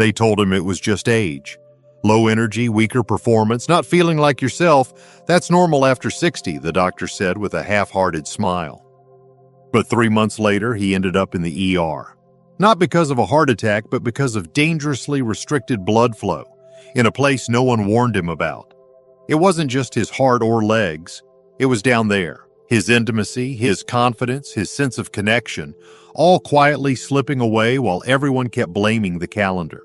They told him it was just age. Low energy, weaker performance, not feeling like yourself, that's normal after 60, the doctor said with a half-hearted smile. But 3 months later, he ended up in the ER. Not because of a heart attack, but because of dangerously restricted blood flow, in a place no one warned him about. It wasn't just his heart or legs, it was down there. His intimacy, his confidence, his sense of connection, all quietly slipping away while everyone kept blaming the calendar.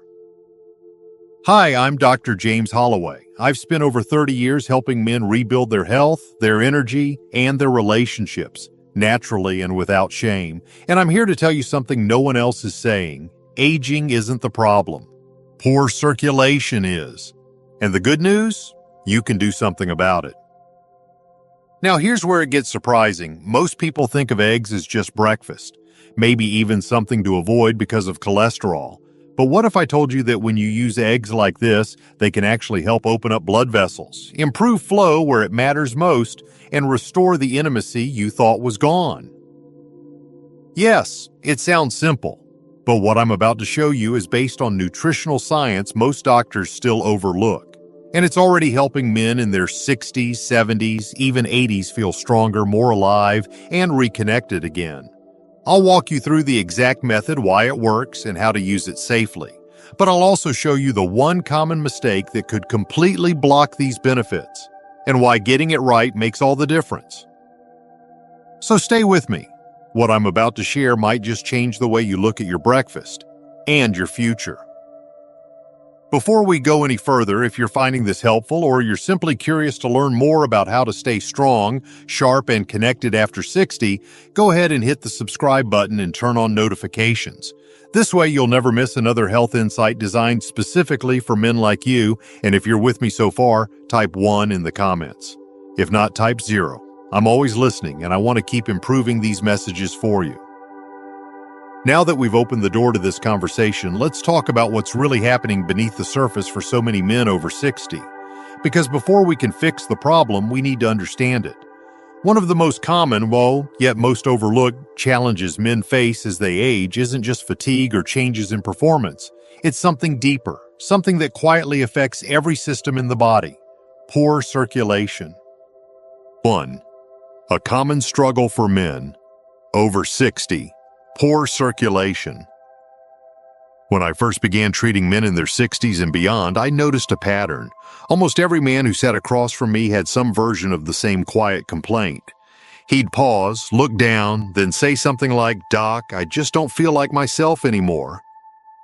Hi, I'm Dr. James Holloway. I've spent over 30 years helping men rebuild their health, their energy, and their relationships, naturally and without shame. And I'm here to tell you something no one else is saying. Aging isn't the problem. Poor circulation is. And the good news? You can do something about it. Now here's where it gets surprising. Most people think of eggs as just breakfast, maybe even something to avoid because of cholesterol. But what if I told you that when you use eggs like this, they can actually help open up blood vessels, improve flow where it matters most, and restore the intimacy you thought was gone? Yes, it sounds simple, but what I'm about to show you is based on nutritional science most doctors still overlook. And it's already helping men in their 60s, 70s, even 80s feel stronger, more alive, and reconnected again. I'll walk you through the exact method, why it works, and how to use it safely. But I'll also show you the one common mistake that could completely block these benefits, and why getting it right makes all the difference. So stay with me. What I'm about to share might just change the way you look at your breakfast and your future. Before we go any further, if you're finding this helpful or you're simply curious to learn more about how to stay strong, sharp, and connected after 60, go ahead and hit the subscribe button and turn on notifications. This way you'll never miss another health insight designed specifically for men like you, and if you're with me so far, type 1 in the comments. If not, type 0. I'm always listening, and I want to keep improving these messages for you. Now that we've opened the door to this conversation, let's talk about what's really happening beneath the surface for so many men over 60. Because before we can fix the problem, we need to understand it. One of the most common, yet most overlooked, challenges men face as they age isn't just fatigue or changes in performance. It's something deeper, something that quietly affects every system in the body: poor circulation. 1. A common struggle for men over 60. Poor circulation. When I first began treating men in their 60s and beyond, I noticed a pattern. Almost every man who sat across from me had some version of the same quiet complaint. He'd pause, look down, then say something like, "Doc, I just don't feel like myself anymore."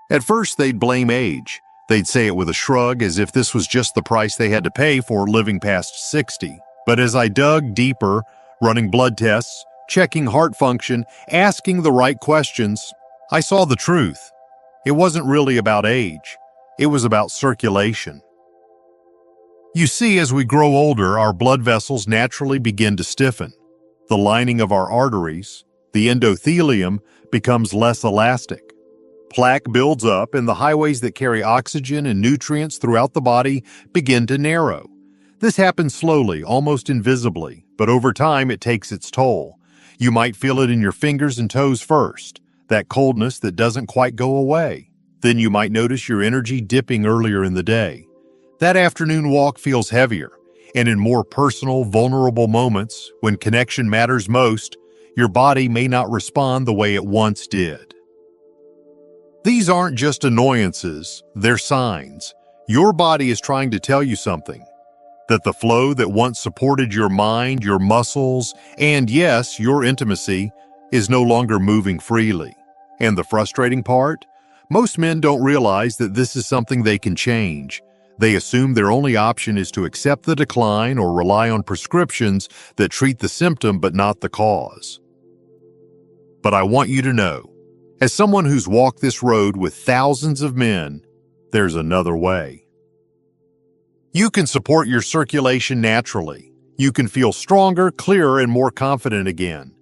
At first, they'd blame age. They'd say it with a shrug, as if this was just the price they had to pay for living past 60. But as I dug deeper, running blood tests, checking heart function, asking the right questions, I saw the truth. It wasn't really about age. It was about circulation. You see, as we grow older, our blood vessels naturally begin to stiffen. The lining of our arteries, the endothelium, becomes less elastic. Plaque builds up, and the highways that carry oxygen and nutrients throughout the body begin to narrow. This happens slowly, almost invisibly, but over time it takes its toll. You might feel it in your fingers and toes first, that coldness that doesn't quite go away. Then you might notice your energy dipping earlier in the day. That afternoon walk feels heavier, and in more personal, vulnerable moments, when connection matters most, your body may not respond the way it once did. These aren't just annoyances, they're signs. Your body is trying to tell you something. That the flow that once supported your mind, your muscles, and yes, your intimacy, is no longer moving freely. And the frustrating part? Most men don't realize that this is something they can change. They assume their only option is to accept the decline or rely on prescriptions that treat the symptom but not the cause. But I want you to know, as someone who's walked this road with thousands of men, there's another way. You can support your circulation naturally. You can feel stronger, clearer, and more confident again.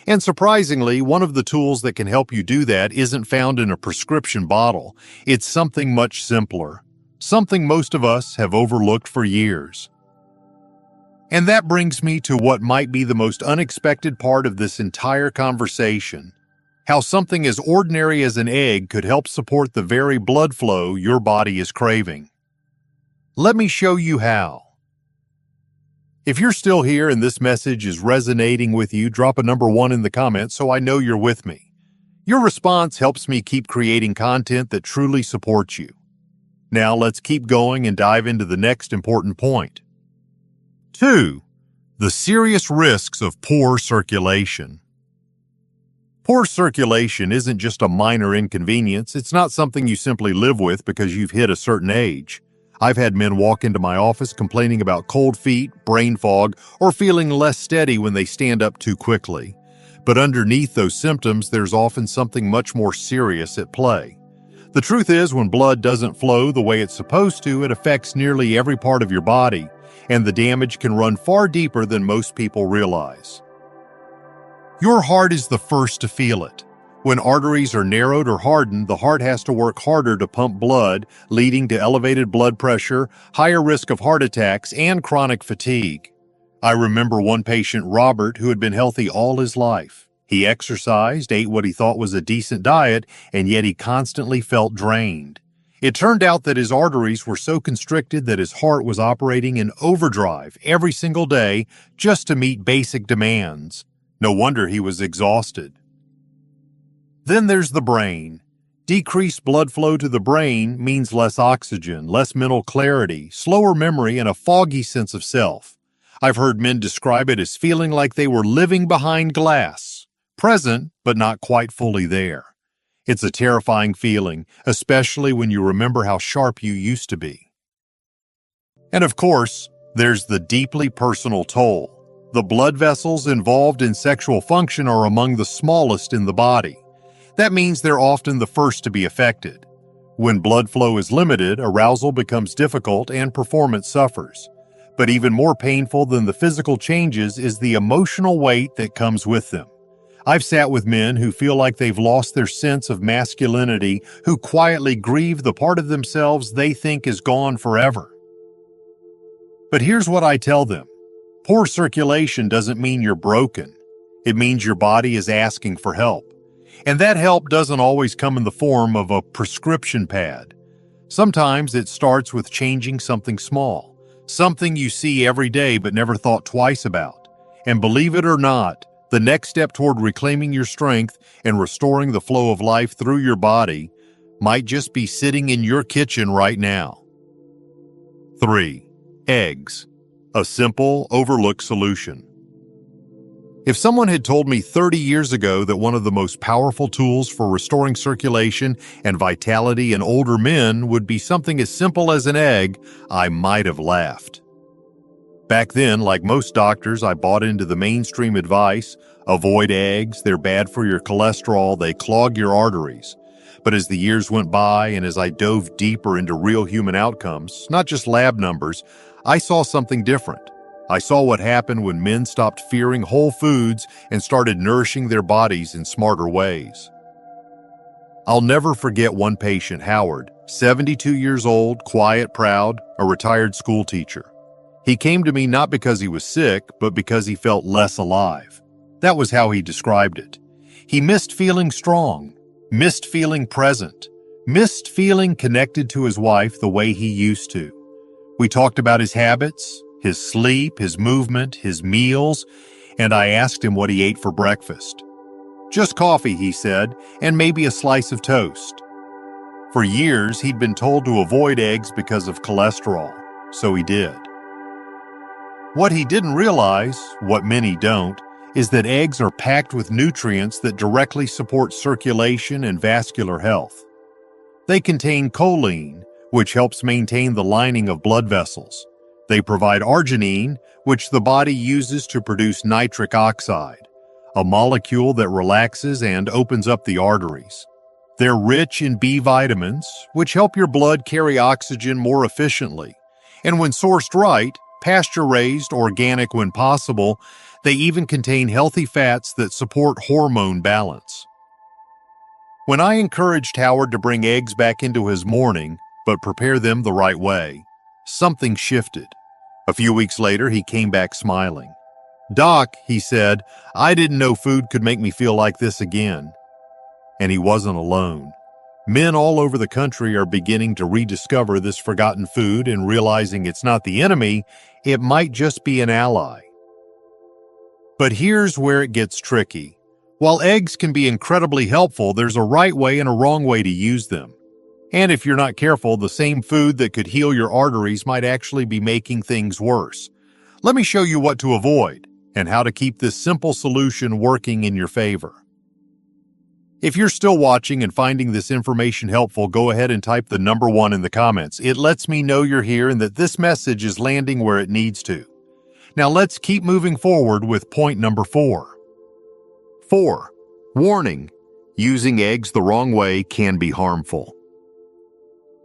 And surprisingly, one of the tools that can help you do that isn't found in a prescription bottle. It's something much simpler, something most of us have overlooked for years. And that brings me to what might be the most unexpected part of this entire conversation: How something as ordinary as an egg could help support the very blood flow your body is craving. Let me show you how. If you're still here and this message is resonating with you, drop a number 1 in the comments so I know you're with me. Your response helps me keep creating content that truly supports you. Now let's keep going and dive into the next important point. 2. The serious risks of poor circulation. Poor circulation isn't just a minor inconvenience. It's not something you simply live with because you've hit a certain age. I've had men walk into my office complaining about cold feet, brain fog, or feeling less steady when they stand up too quickly. But underneath those symptoms, there's often something much more serious at play. The truth is, when blood doesn't flow the way it's supposed to, it affects nearly every part of your body, and the damage can run far deeper than most people realize. Your heart is the first to feel it. When arteries are narrowed or hardened, the heart has to work harder to pump blood, leading to elevated blood pressure, higher risk of heart attacks, and chronic fatigue. I remember one patient, Robert, who had been healthy all his life. He exercised, ate what he thought was a decent diet, and yet he constantly felt drained. It turned out that his arteries were so constricted that his heart was operating in overdrive every single day just to meet basic demands. No wonder he was exhausted. Then there's the brain. Decreased blood flow to the brain means less oxygen, less mental clarity, slower memory, and a foggy sense of self. I've heard men describe it as feeling like they were living behind glass, present but not quite fully there. It's a terrifying feeling, especially when you remember how sharp you used to be. And of course, there's the deeply personal toll. The blood vessels involved in sexual function are among the smallest in the body. That means they're often the first to be affected. When blood flow is limited, arousal becomes difficult and performance suffers. But even more painful than the physical changes is the emotional weight that comes with them. I've sat with men who feel like they've lost their sense of masculinity, who quietly grieve the part of themselves they think is gone forever. But here's what I tell them. Poor circulation doesn't mean you're broken. It means your body is asking for help. And that help doesn't always come in the form of a prescription pad. Sometimes it starts with changing something small, something you see every day but never thought twice about. And believe it or not, the next step toward reclaiming your strength and restoring the flow of life through your body might just be sitting in your kitchen right now. 3. Eggs. A simple, overlooked solution. If someone had told me 30 years ago that one of the most powerful tools for restoring circulation and vitality in older men would be something as simple as an egg, I might have laughed. Back then, like most doctors, I bought into the mainstream advice: avoid eggs, they're bad for your cholesterol, they clog your arteries. But as the years went by and as I dove deeper into real human outcomes, not just lab numbers, I saw something different. I saw what happened when men stopped fearing whole foods and started nourishing their bodies in smarter ways. I'll never forget one patient, Howard, 72 years old, quiet, proud, a retired school teacher. He came to me not because he was sick, but because he felt less alive. That was how he described it. He missed feeling strong, missed feeling present, missed feeling connected to his wife the way he used to. We talked about his habits, his sleep, his movement, his meals, and I asked him what he ate for breakfast. Just coffee, he said, and maybe a slice of toast. For years, he'd been told to avoid eggs because of cholesterol, so he did. What he didn't realize, what many don't, is that eggs are packed with nutrients that directly support circulation and vascular health. They contain choline, which helps maintain the lining of blood vessels. They provide arginine, which the body uses to produce nitric oxide, a molecule that relaxes and opens up the arteries. They're rich in B vitamins, which help your blood carry oxygen more efficiently. And when sourced right, pasture-raised, organic when possible, they even contain healthy fats that support hormone balance. When I encouraged Howard to bring eggs back into his morning, but prepare them the right way, something shifted. A few weeks later, he came back smiling. "Doc," he said, "I didn't know food could make me feel like this again." And he wasn't alone. Men all over the country are beginning to rediscover this forgotten food and realizing it's not the enemy, it might just be an ally. But here's where it gets tricky. While eggs can be incredibly helpful, there's a right way and a wrong way to use them. And if you're not careful, the same food that could heal your arteries might actually be making things worse. Let me show you what to avoid and how to keep this simple solution working in your favor. If you're still watching and finding this information helpful, go ahead and type the number 1 in the comments. It lets me know you're here and that this message is landing where it needs to. Now let's keep moving forward with point number 4. 4. Warning: using eggs the wrong way can be harmful.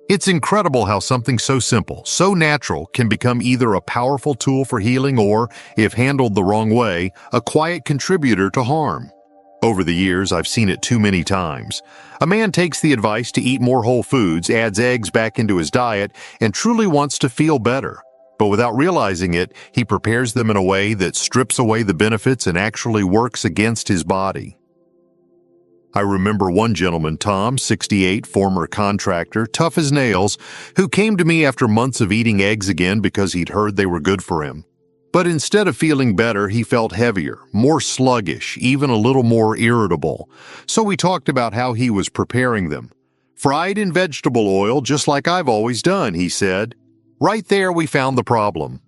It's incredible how something so simple, so natural, can become either a powerful tool for healing or, if handled the wrong way, a quiet contributor to harm. Over the years, I've seen it too many times. A man takes the advice to eat more whole foods, adds eggs back into his diet, and truly wants to feel better. But without realizing it, he prepares them in a way that strips away the benefits and actually works against his body. I remember one gentleman, Tom, 68, former contractor, tough as nails, who came to me after months of eating eggs again because he'd heard they were good for him. But instead of feeling better, he felt heavier, more sluggish, even a little more irritable. So we talked about how he was preparing them. Fried in vegetable oil, just like I've always done, he said. Right there we found the problem.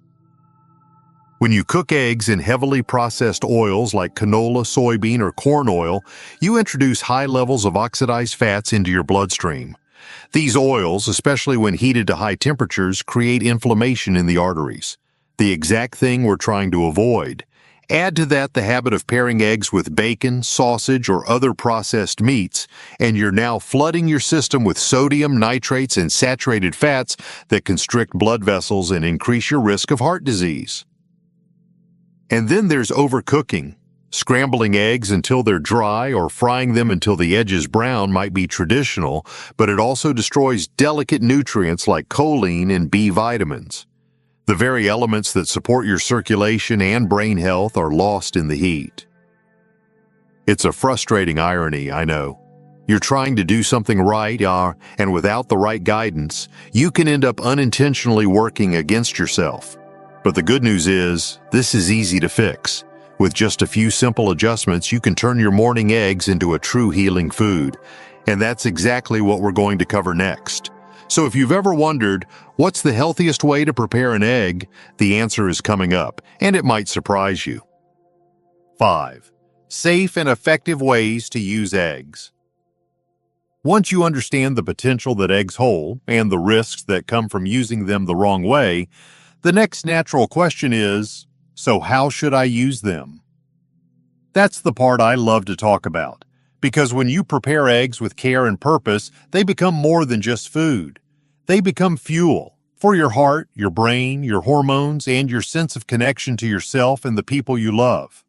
When you cook eggs in heavily processed oils like canola, soybean, or corn oil, you introduce high levels of oxidized fats into your bloodstream. These oils, especially when heated to high temperatures, create inflammation in the arteries. The exact thing we're trying to avoid. Add to that the habit of pairing eggs with bacon, sausage, or other processed meats, and you're now flooding your system with sodium, nitrates, and saturated fats that constrict blood vessels and increase your risk of heart disease. And then there's overcooking. Scrambling eggs until they're dry or frying them until the edge is brown might be traditional, but it also destroys delicate nutrients like choline and B vitamins. The very elements that support your circulation and brain health are lost in the heat. It's a frustrating irony, I know. You're trying to do something right, and without the right guidance, you can end up unintentionally working against yourself. But the good news is, this is easy to fix. With just a few simple adjustments, you can turn your morning eggs into a true healing food. And that's exactly what we're going to cover next. So if you've ever wondered, what's the healthiest way to prepare an egg, the answer is coming up, and it might surprise you. 5. Safe and effective ways to use eggs. Once you understand the potential that eggs hold and the risks that come from using them the wrong way, the next natural question is, so how should I use them? That's the part I love to talk about. Because when you prepare eggs with care and purpose, they become more than just food. They become fuel for your heart, your brain, your hormones, and your sense of connection to yourself and the people you love.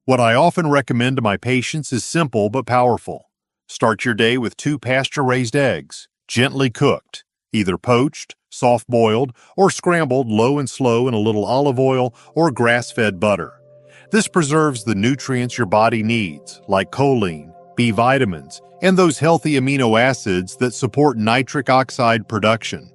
What I often recommend to my patients is simple but powerful. Start your day with 2 pasture-raised eggs, gently cooked, either poached, soft-boiled, or scrambled low and slow in a little olive oil or grass-fed butter. This preserves the nutrients your body needs, like choline, B vitamins, and those healthy amino acids that support nitric oxide production.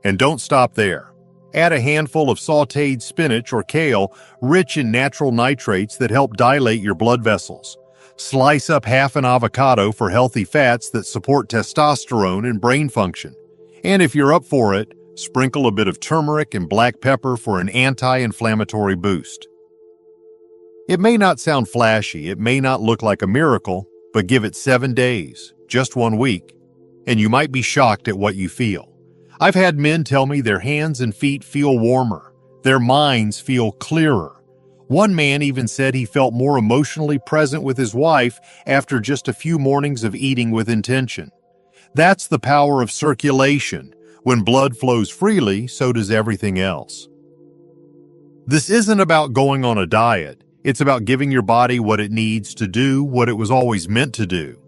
And don't stop there. Add a handful of sautéed spinach or kale, rich in natural nitrates that help dilate your blood vessels. Slice up half an avocado for healthy fats that support testosterone and brain function. And if you're up for it, sprinkle a bit of turmeric and black pepper for an anti-inflammatory boost. It may not sound flashy, it may not look like a miracle, but give it 7 days, just 1 week, and you might be shocked at what you feel. I've had men tell me their hands and feet feel warmer, their minds feel clearer. One man even said he felt more emotionally present with his wife after just a few mornings of eating with intention. That's the power of circulation. When blood flows freely, so does everything else. This isn't about going on a diet. It's about giving your body what it needs to do what it was always meant to do.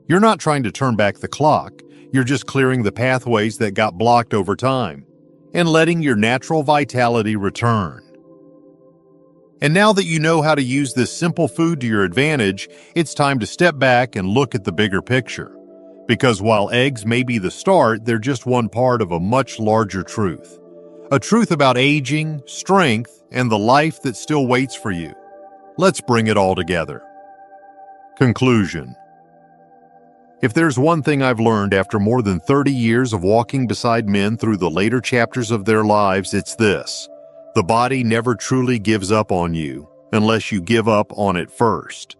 You're not trying to turn back the clock. You're just clearing the pathways that got blocked over time and letting your natural vitality return. And now that you know how to use this simple food to your advantage, it's time to step back and look at the bigger picture. Because while eggs may be the start, they're just one part of a much larger truth. A truth about aging, strength, and the life that still waits for you. Let's bring it all together. Conclusion. If there's one thing I've learned after more than 30 years of walking beside men through the later chapters of their lives, it's this. The body never truly gives up on you unless you give up on it first.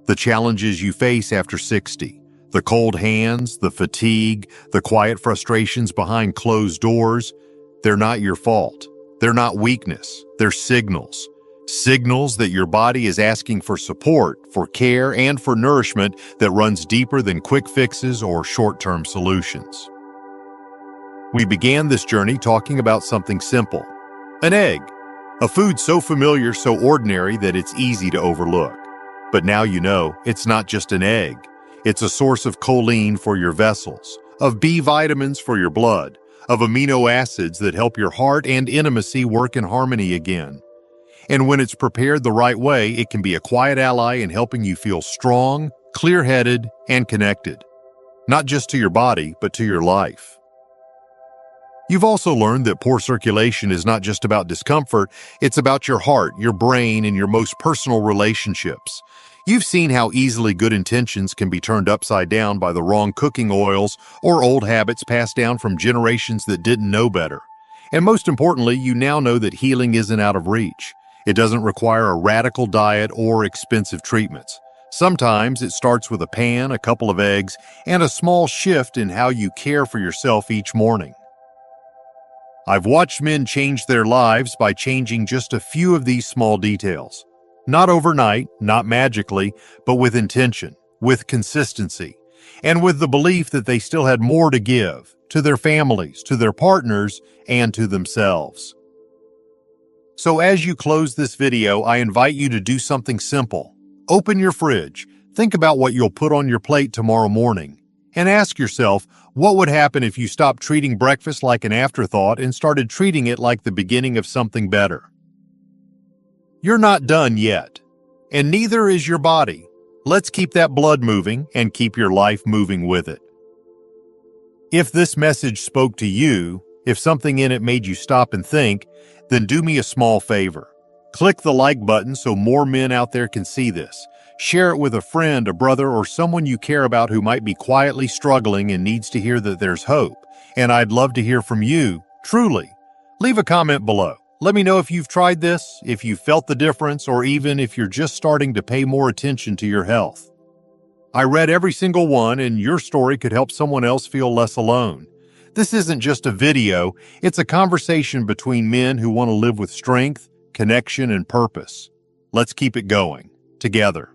The challenges you face after 60, the cold hands, the fatigue, the quiet frustrations behind closed doors, they're not your fault. They're not weakness. They're signals. Signals that your body is asking for support, for care, and for nourishment that runs deeper than quick fixes or short-term solutions. We began this journey talking about something simple. An egg. A food so familiar, so ordinary that it's easy to overlook. But now you know, it's not just an egg. It's a source of choline for your vessels, of B vitamins for your blood, of amino acids that help your heart and intimacy work in harmony again. And when it's prepared the right way, it can be a quiet ally in helping you feel strong, clear-headed, and connected. Not just to your body, but to your life. You've also learned that poor circulation is not just about discomfort, it's about your heart, your brain, and your most personal relationships. You've seen how easily good intentions can be turned upside down by the wrong cooking oils or old habits passed down from generations that didn't know better. And most importantly, you now know that healing isn't out of reach. It doesn't require a radical diet or expensive treatments. Sometimes it starts with a pan, a couple of eggs, and a small shift in how you care for yourself each morning. I've watched men change their lives by changing just a few of these small details. Not overnight, not magically, but with intention, with consistency, and with the belief that they still had more to give, to their families, to their partners, and to themselves. So as you close this video, I invite you to do something simple. Open your fridge, think about what you'll put on your plate tomorrow morning, and ask yourself, what would happen if you stopped treating breakfast like an afterthought and started treating it like the beginning of something better? You're not done yet, and neither is your body. Let's keep that blood moving and keep your life moving with it. If this message spoke to you, if something in it made you stop and think, then do me a small favor. Click the like button so more men out there can see this. Share it with a friend, a brother, or someone you care about who might be quietly struggling and needs to hear that there's hope. And I'd love to hear from you, truly. Leave a comment below. Let me know if you've tried this, if you felt the difference, or even if you're just starting to pay more attention to your health. I read every single one, and your story could help someone else feel less alone. This isn't just a video, it's a conversation between men who want to live with strength, connection, and purpose. Let's keep it going, together.